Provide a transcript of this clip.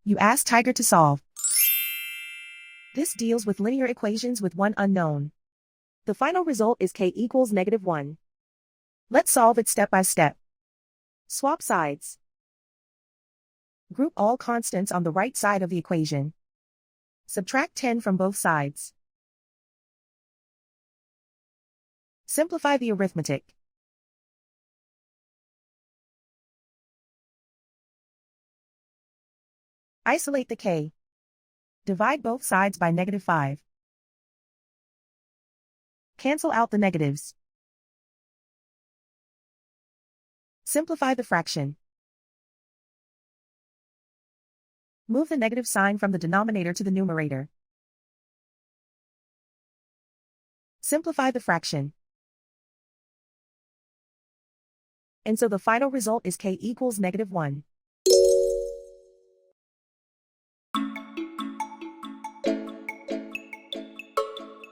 You ask Tiger to solve. This deals with linear equations with one unknown. The final result is k equals -1. Let's solve it step by step. Swap sides. Group all constants on the right side of the equation. Subtract 10 from both sides. Simplify the arithmetic. Isolate the k. Divide both sides by -5. Cancel out the negatives. Simplify the fraction. Move the negative sign from the denominator to the numerator. Simplify the fraction. And so the final result is k equals -1.